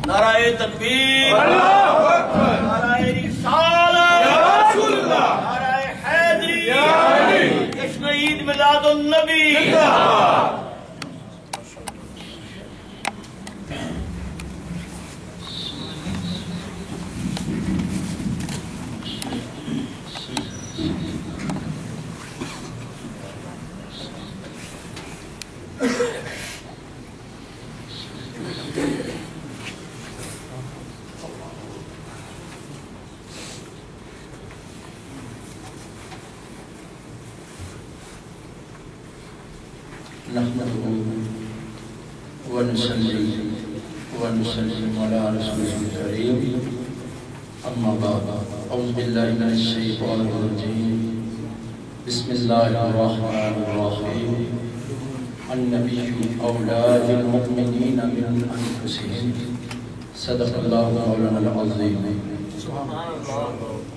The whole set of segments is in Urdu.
نعرہ تکبیر، نعرہ رسالت، نعرہ حیدری، جشن عید میلاد النبی۔ نحمده ونصلي ونسلم على رسوله الكريم اما بعد اعوذ بالله من الشيطان الرجيم بسم الله الرحمن الرحيم النبي اولى بالمؤمنين من انفسهم صدق الله مولانا العظيم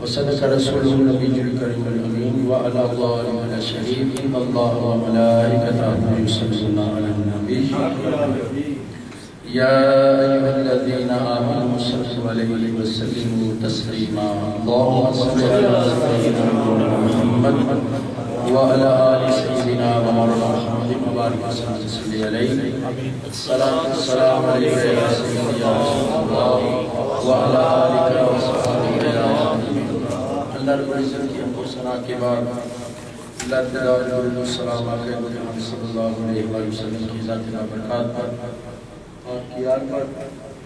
وصدق رسوله النبي الكريم الامين وعلى الله وعلى شهيد ان الله وملائكته يصلون على النبي يا ايها الذين امنوا صلوا عليه وسلموا تسليما اللهم صل على سيدنا محمد وعلى ال سيدنا ومولانا محمد وبارك وسلم عليه الصلاه والسلام عليك يا سيدي يا رسول الله وعلى آلك وصحبه اللہ رب العزت کی حمد و ثنا کے بعد اللہ تعالی درود و سلام آقا محمد صلی اللہ علیہ وسلم کی ذات برکات پر اور کیار پر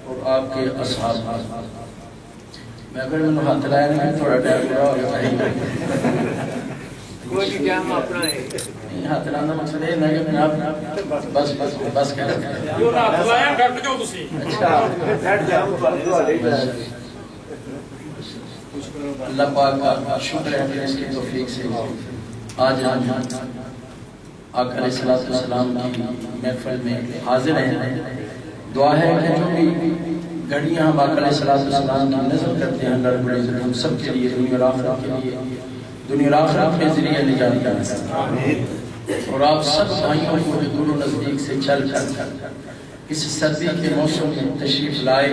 اور آپ کے اصحاب پر۔ میں اگر میں ہاتھ لایا نہیں تھوڑا ٹائم ہوا اور چاہیے کوئی بھی ٹائم اپنا ہے ہاتھ لانا مقصد ہے نہیں کہ آپ بس کہہ رہے ہیں جو ہاتھ لایا ڈٹ جو تسی اچھا اللہ پاک کا شکر ہے کہ اس کی توفیق سے آج ہم آقا علیہ السلام کی محفل میں حاضر ہیں۔ دعا ہے کہ جو بھی گھڑیاں ہم آقا علیہ السلام کی نظر کرتے ہیں اللہ رب العزت ہم سب کے لیے دنیا اور آخرت کے لیے دنیا اور آخرت کے ذریعے نجات عطا فرمائے اور آپ سب بھائیوں کو جو دور و نزدیک سے چل کر اس سردی کے موسم میں تشریف لائے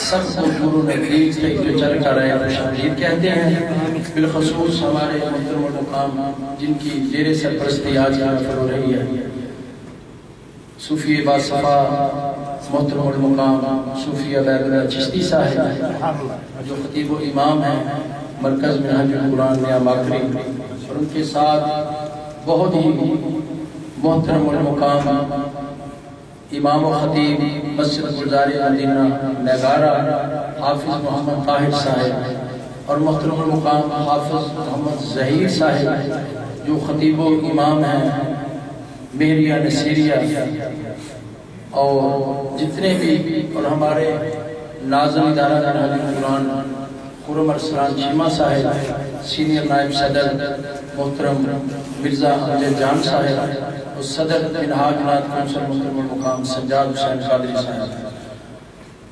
سب کو دور و نزدیک سے جو چل کر آئے خوشامدید کہتے ہیں۔ بالخصوص ہمارے محترم المقام جن کی زیر سرپرستی آج محفل ہو رہی ہے صوفی باصفا محترم المقام صوفی عبید اللہ چشتی صاحب جو خطیب و امام ہیں مرکز منہج القرآن نیا ماکری اور ان کے ساتھ بہت ہی محترم المقام امام و خطیب مسجد گلزار مدینہ نگارہ حافظ محمد طاہر صاحب اور محترم المقام حافظ محمد ظہیر صاحب جو خطیب و امام ہیں مہریہ نصیریہ اور جتنے بھی اور ہمارے ناظم ادارہ منہج القرآن قرم ارسلان شیمہ صاحب سینئر نائب صدر محترم مرزا امجد جان صاحب اور صدر منہاج نات کونسل محترم المقام سجاد حسین قادری صاحب۔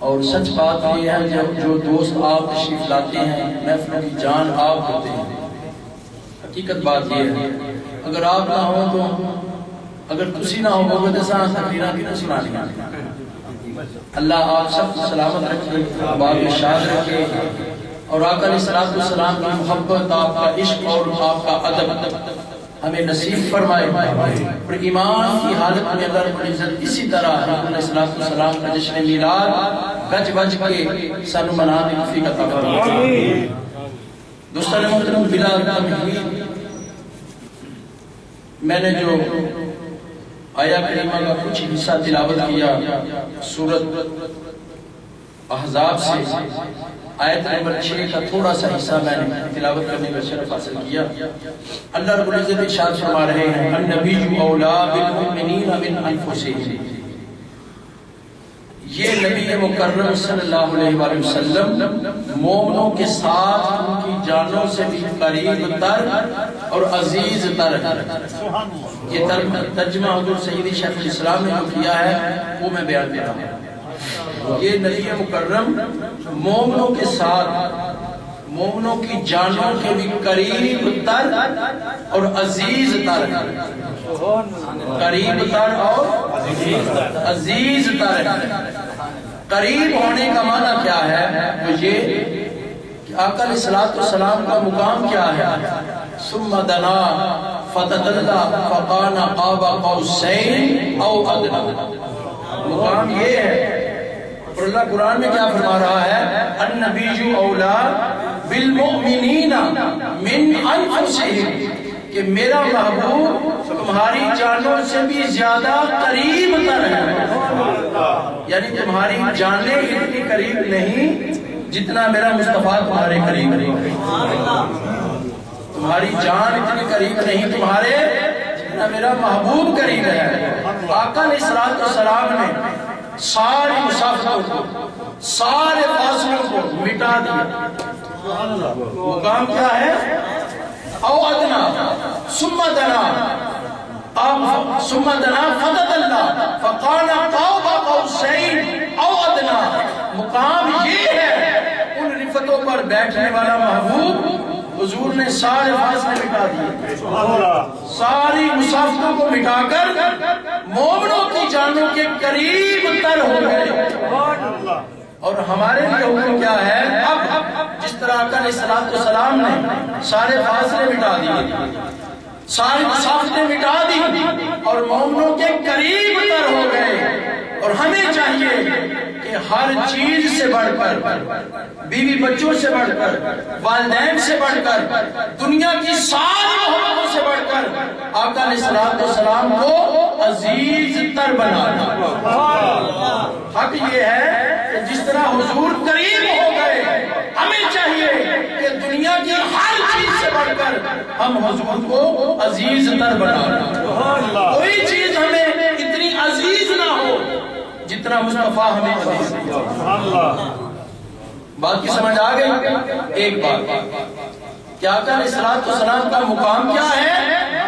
اور سچ بات یہ ہے جو دوست آپ تشریف لاتے ہیں محفل کی جان آپ ہوتے ہیں۔ حقیقت بات یہ ہے اگر آپ نہ ہوں تو اگر تسی نہ ہو وہ دساں تقریرہ کی نہ سنا لیا۔ اللہ آپ سب کو سلامت رکھے آباد و شاد رکھے اور آقا علیہ السلام کی محبت آپ کا عشق اور آپ کا ادب ہمیں نصیب فرمائے اور ایمان کی حالت میں اللہ رب العزت اسی طرح حضور علیہ السلام کا جشن میلاد گج بج کے سانو منانے کی توفیق عطا فرمائے۔ دوستان محترم بلا تمہید میں نے جو آیا کریمہ کا کچھ حصہ تلاوت کیا سورت احزاب سے آیت نمبر 6 کا تھوڑا سا حصہ میں نے تلاوت کرنے کا شرف حاصل کیا۔ اللہ رب العزت ارشاد فرما رہے ہیں النبی اولا بالمؤمنین من انفسہم، یہ نبی مکرم صلی اللہ علیہ وآلہ وسلم مومنوں کے ساتھ ان کی جانوں سے بھی قریب تر اور عزیز تر ہے۔ یہ ترجمہ حضور سیدی شیخ الاسلام نے جو کیا ہے وہ میں بیان کر رہا ہوں۔ یہ نبی مکرم مومنوں کے ساتھ مومنوں کی جانوں کے بھی قریب تر اور عزیز تر ہے، قریب تر اور عزیز تر ہے۔ قریب ہونے کا معنی کیا ہے؟ تو یہ کہ آقا علیہ السلام کا مقام کیا ہے؟ ثم دنا فتدلى فقال قاب قوسین او ادنى، مقام یہ ہے۔ اور اللہ قرآن میں کیا فرما رہا ہے؟ النبی اولا بالمؤمنین من انفسہم، کہ میرا محبوب تمہاری جانوں سے بھی زیادہ قریب تر ہے، یعنی تمہاری جانیں اتنی قریب نہیں جتنا میرا مصطفیٰ تمہارے قریب ہے، تمہاری جان اتنی قریب نہیں تمہارے جتنا میرا محبوب قریب ہے۔ آقا علیہ السلام نے ساری مسافتوں کو، سارے فاصلوں کو مٹا دیا۔ مقام کیا ہے؟ او ادنا ثم دنا فتدلى فقال قاب قوسین او ادنا، مقام یہ ہے۔ ان رفتوں پر بیٹھنے والا محبوب حضور نے سارے فاصلے مٹا دیے، ساری مسافتوں کو مٹا کر مومنوں کی جانوں کے قریب تر ہو گئے۔ اور ہمارے لیے حکم کیا ہے؟ اب جس طرح آقا علیہ السلام نے سارے فاصلے مٹا دیے، ساری مسافتیں مٹا دی اور مومنوں کے قریب تر ہو گئے، اور ہمیں چاہیے کہ ہر چیز سے بڑھ کر، بیوی بچوں سے بڑھ کر، والدین سے بڑھ کر، دنیا کی ساری محبتوں سے بڑھ کر آقا علیہ السلام کو عزیز تر بنانا۔ حق یہ ہے کہ جس طرح حضور قریب ہو گئے، ہمیں چاہیے کہ دنیا کی ہر چیز سے بڑھ کر ہم حضور کو عزیز تر بنانا۔ کوئی چیز ہمیں اتنی عزیز نہ ہو جتنا مصطفیٰ ہمیں عزیز ہے۔ بات کی سمجھ آ گئی؟ ایک بات کہ آقا علیہ السلام کا مقام کیا ہے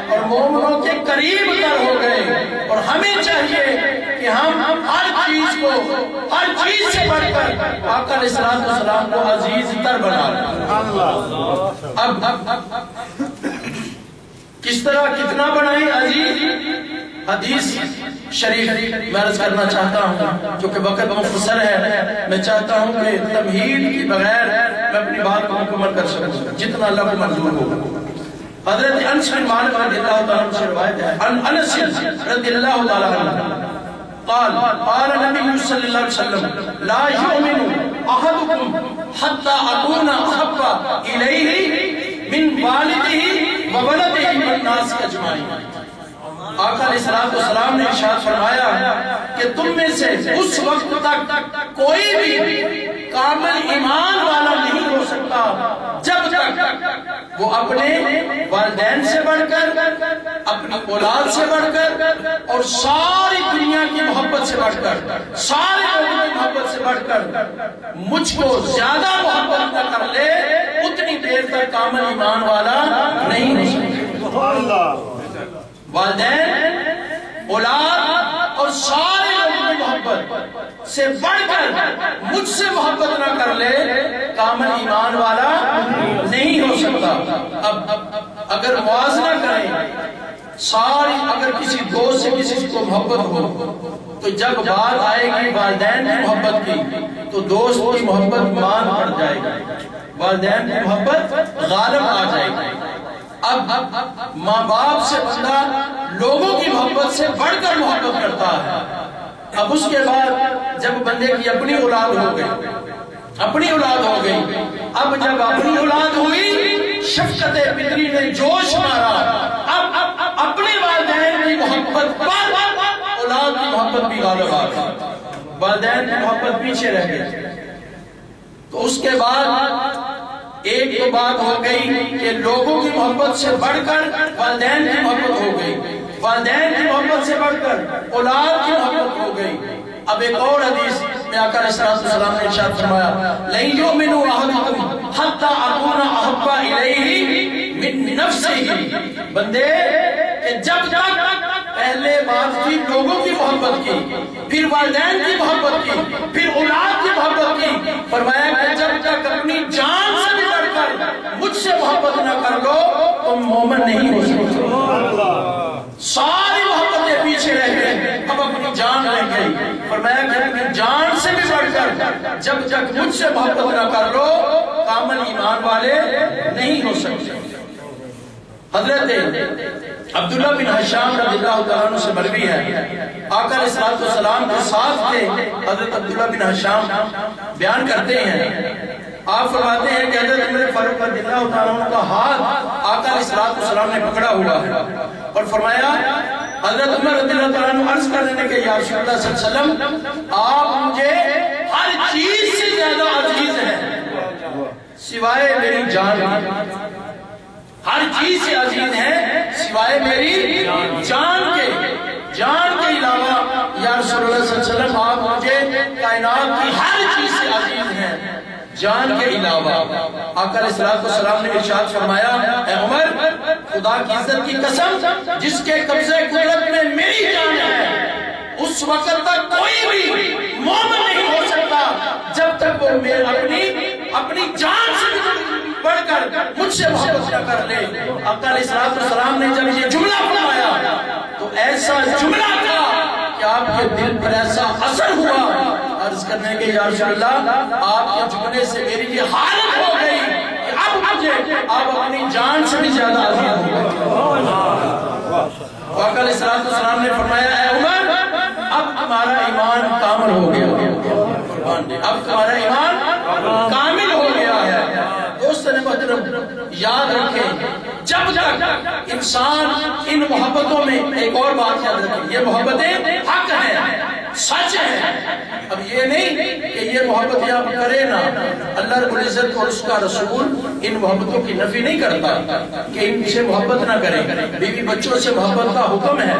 اور مومنوں کے قریب تر ہو گئے، اور ہمیں چاہیے کہ ہم ہر چیز کو، ہر چیز سے بڑھ کر آقا علیہ السلام کو عزیز تر بنانا۔ اب کس طرح کتنا بنائیں عزیز؟ حدیث شریف میں عرض کرنا چاہتا ہوں، کیونکہ وقت مختصر ہے، میں چاہتا ہوں کہ تمہید کی بغیر میں اپنی بات کو مکمل کر سکوں جتنا اللہ کو منظور ہو۔ حضرت انس بن مالک رضی اللہ تعالیٰ عنہ سے روایت ہے، انس رضی اللہ تعالیٰ عنہ قال نبی صلی اللہ علیہ وسلم لا یؤمن احدکم حتی اکون احب الیہ من والدہ وولدہ والناس اجمعین۔ آقا علیہ السلام نے ارشاد فرمایا کہ تم میں سے اس وقت تک کوئی بھی کامل ایمان والا نہیں ہو سکتا جب تک وہ اپنے والدین سے بڑھ کر، اپنی اولاد سے بڑھ کر، اور ساری دنیا کی محبت سے بڑھ کر، سارے لوگوں کی محبت سے بڑھ کر مجھ کو زیادہ محبت نہ کر لے، اتنی دیر تک کامل ایمان والا نہیں ہو سکتا۔ والدین، اولاد اور سارے لوگوں کی محبت سے بڑھ کر مجھ سے محبت نہ کر لے، کامل ایمان والا نہیں ہو سکتا۔ اب اگر موازنہ کریں، اگر کسی دوست سے کسی کو محبت ہو تو جب بات آئے گی والدین کی محبت کی تو دوست کی محبت مان پڑ جائے گی، والدین کی محبت غالب آ جائے گی۔ اب ماں باپ سے بندہ لوگوں کی محبت سے بڑھ کر محبت کرتا ہے۔ اب اس کے بعد جب بندے کی اپنی اولاد ہو گئی، اب جب اپنی اولاد ہوئی، شفقت فطری نے جوش مارا، اب اپنے والدین کی محبت پر اولاد کی محبت بھی غالب آ گئی، والدین کی محبت پیچھے رہ گئی۔ تو اس کے بعد ایک تو بات ہو گئی کہ لوگوں کی محبت سے بڑھ کر والدین کی محبت ہو گئی، والدین کی محبت سے بڑھ کر اولاد کی محبت ہو گئی۔ اب ایک اور حدیث میں آقا علیہ السلام نے ارشاد فرمایا، لَن يُؤْمِنُوا أَحَدُكُمْ حَتَّى أَكُونَ أَحَبَّ إِلَيْهِ مِن نَفْسِهِ، بندے کہ جب تک پہلے بات کی لوگوں کی محبت کی، پھر والدین کی محبت کی، پھر اولاد کی محبت کی، فرمایا کہ جب تک اپنی جان سے بھی بڑھ کر مجھ سے محبت نہ کر لو تم مومن نہیں ہو سکتے۔ ساری محبتیں پیچھے رہ گئی، اب اپنی جان رہ گئی، فرمایا کہ اپنی جان سے بھی بڑھ کر جب تک مجھ سے محبت نہ کر لو کامل ایمان والے نہیں ہو سکتے۔ حضرت عبداللہ بن حشام رضی اللہ تعالیٰ عنہ سے مروی ہے، آقا علیہ السلام کے ساتھ تھے۔ حضرت عبداللہ بن حشام بیان کرتے ہیں، آپ فرماتے ہیں کہ حضرت عمر فاروق رضی اللہ تعالیٰ عنہ کا ہاتھ آقا علیہ السلام نے پکڑا ہوا ہے اور فرمایا، حضرت عمر رضی اللہ تعالیٰ عنہ عرض کرنے نے کہ یا رسول اللہ صلی اللہ علیہ وسلم آپ مجھے ہر چیز سے زیادہ عزیز ہیں سوائے میری جان، ہر چیز سے عزیز ہیں سوائے میری جان کے علاوہ یا رسول اللہ صلی اللہ علیہ وسلم آپ مجھے کائنات کی ہر چیز سے عزیز ہیں جان کے علاوہ۔ آقا علیہ السلام نے ارشاد فرمایا، اے عمر خدا کی عزت کی قسم جس کے قبضے قدرت میں میری جان ہے اس وقت تک کوئی بھی مومن نہیں ہو سکتا جب تک وہ اپنی جان سے بڑھ کر مجھ سے محبت نہ کر لے۔ آقا علیہ السلام نے جب یہ جملہ فرمایا تو ایسا جملہ تھا کہ آپ کے دل پر ایسا اثر ہوا، عرض کرنے کے یا رسول اللہ آپ کے جملے سے میری یہ حالت ہو گئی کہ اب مجھے آپ اپنی جان سے بھی زیادہ عزیز ہو گئے۔ آقا علیہ السلام نے فرمایا، اے عمر اب تمہارا ایمان کامل ہو گیا، اب تمہارا ایمان کامل ہو گیا ہے۔ دوستان محترم یاد رکھیں، جب تک انسان ان محبتوں میں ایک اور بات یاد رکھیں، یہ محبتیں حق ہیں، سچ ہیں۔ اب یہ نہیں کہ یہ محبتیں آپ کریں نا، اللہ رب العزت اور اس کا رسول ان محبتوں کی نفی نہیں کرتا کہ ان سے محبت نہ کریں۔ بیوی بچوں سے محبت کا حکم ہے،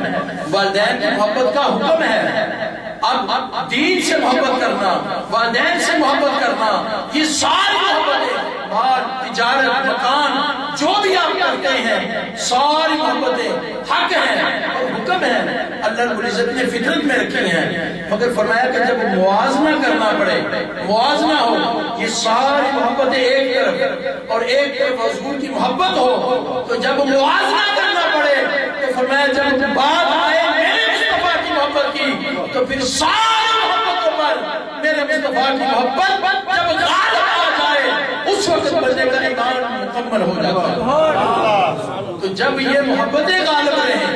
والدین کی محبت کا حکم ہے۔ اب دین سے محبت کرنا، والدین سے محبت کرنا، یہ ساری محبتیں، مال، تجارت، مکان، جو بھی آپ کرتے ہیں ساری محبتیں حق ہیں اور حکم ہیں، اللہ رب العزت نے فطرت میں رکھی ہیں، مگر فرمایا کہ جب موازنہ کرنا پڑے، موازنہ ہو، یہ ساری محبتیں ایک طرف اور ایک طرف حضور کی محبت ہو، تو جب موازنہ کرنا پڑے تو فرمایا جب بات آئے میرے مصطفیٰ کی محبت کی تو پھر ساری محبتوں پر میرے مصطفیٰ کی محبت جب غالب آ جائے اس وقت بندے کا ایمان مکمل ہو جاتا ہے۔ تو جب یہ محبتیں غالب رہیں،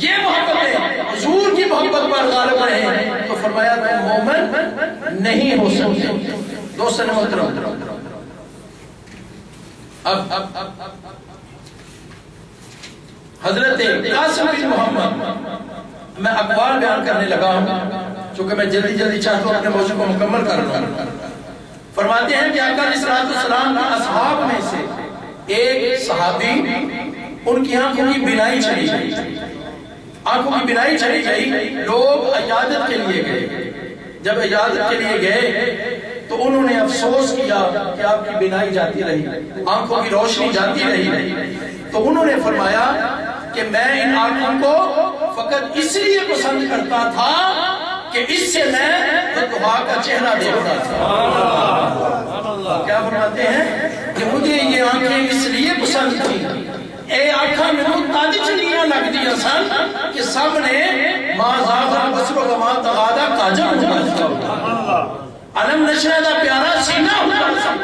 یہ محبتیں حضور کی محبت پر غالب رہیں تو فرمایا تم مومن نہیں ہو سکتے۔ دوستان محترم اب حضرت قاسم بن محمد، میں اقوال بیان کرنے لگا ہوں چونکہ میں جلدی چاہتا ہوں اپنے موضوع کو مکمل کر رہا ہوں۔ فرماتے ہیں کہ آقا علیہ السلام کے اصحاب میں سے ایک صحابی، ان کی آنکھوں کی بینائی چلی گئی، آنکھوں کی بینائی چلی گئی، لوگ عیادت کے لیے گئے۔ جب عیادت کے لیے گئے تو انہوں نے افسوس کیا کہ آپ کی بینائی جاتی رہی، آنکھوں کی روشنی جاتی رہی، تو انہوں نے فرمایا کہ میں ان آنکھوں کو فقط اس لیے پسند کرتا تھا کہ اس سے میں دعا کا چہرہ دیکھتا تھا۔ کیا فرماتے ہیں کہ مجھے یہ آنکھیں اس لیے پسند تھی، اے آنکھاں میں تاج چلیاں لگ دیا سن کہ سامنے ماں زاغا بصر و ما تغادا کاجل ہوتا تھا، علم نشرہ دا پیارا سینہ ہوتا سن،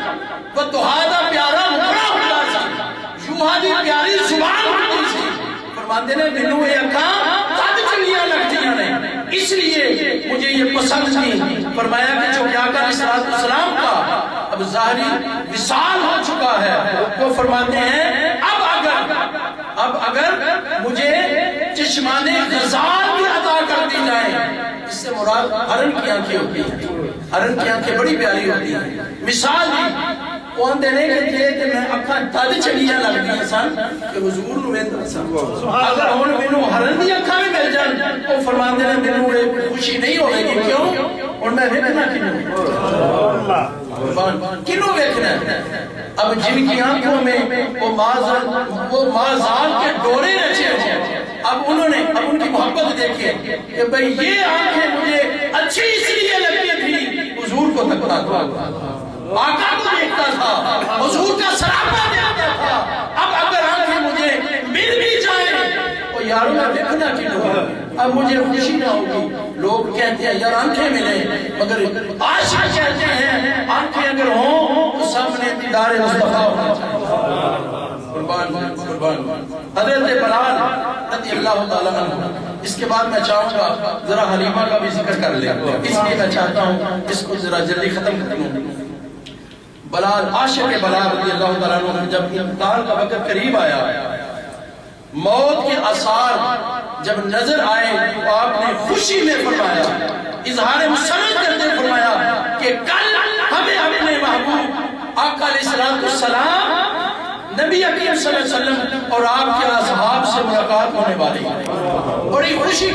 و دعا دا پیارا مکڑا ہوتا سن، یوہا دی پیاری زبان ہوتی سی۔ فرماتے ہیں منو اے آنکھاں تاج چلیاں لگ دیا نہیں، اس لیے مجھے یہ پسند تھی۔ فرمایا کہ جو کہ آقا علیہ السلام کا اب ظاہری وصال ہو چکا ہے، وہ فرماتے ہیں اب اگر مجھے چشمان غزال بھی عطا کر دی جائیں، اس سے مراد ہرن کی آنکھیں ہوتی ہیں، ہرن کی آنکھیں بڑی پیاری ہوتی ہیں۔ مثال دی کون دینے کے لیے کہ میں اکھاں تد چلیاں لگ دی سن کہ حضور نو میں ترسن، اگر ہون مینوں ہرن دی اکھاں بھی مل جان وہ فرماتے ہیں مینوں ایک خوشی نہیں ہوئے گی، کیوں؟ اور میں ویکھنا کنوں ویکھنا ہے؟ اب جن کی آنکھوں میں وہ مازال کے ڈورے رچے ہیں، اب انہوں نے اب ان کی محبت دیکھے کہ بھئی یہ آنکھیں مجھے اچھی اس لیے لگتی تھی، حضور کو تکتا تھا، آقا کو دیکھتا تھا، حضور کا سراپا دیکھتا تھا۔ اب اگر آنکھیں مجھے مل بھی جائیں تو یارو میں دیکھنا کی دعا، اب مجھے خوشی نہ ہوگی، لوگ کہتے ہیں یار آنکھیں ملیں، مگر عاشق کہتے ہیں آنکھیں اگر ہوں تو سامنے دیدار مصطفیٰ ہونا چاہیے۔ قربان حضرت بلال رضی اللہ تعالیٰ عنہ۔ اس کے بعد میں چاہوں گا ذرا حلیمہ کا بھی ذکر کر لیں، اس لیے میں چاہتا ہوں اس کو ذرا جلدی ختم کروں۔ بلال، عاشق بلال رضی اللہ تعالیٰ عنہ، جب انتقال کا وقت قریب آیا، موت کے آثار جب نظر آئے تو آپ نے خوشی میں فرمایا، اظہار مسرت کرتے فرمایا کہ کل ہمیں اپنے محبوب آقا علیہ السلام نبی اکرم صلی اللہ علیہ وسلم اور آپ کے اصحاب سے ملاقات ہونے والی ہے، بڑی خوشی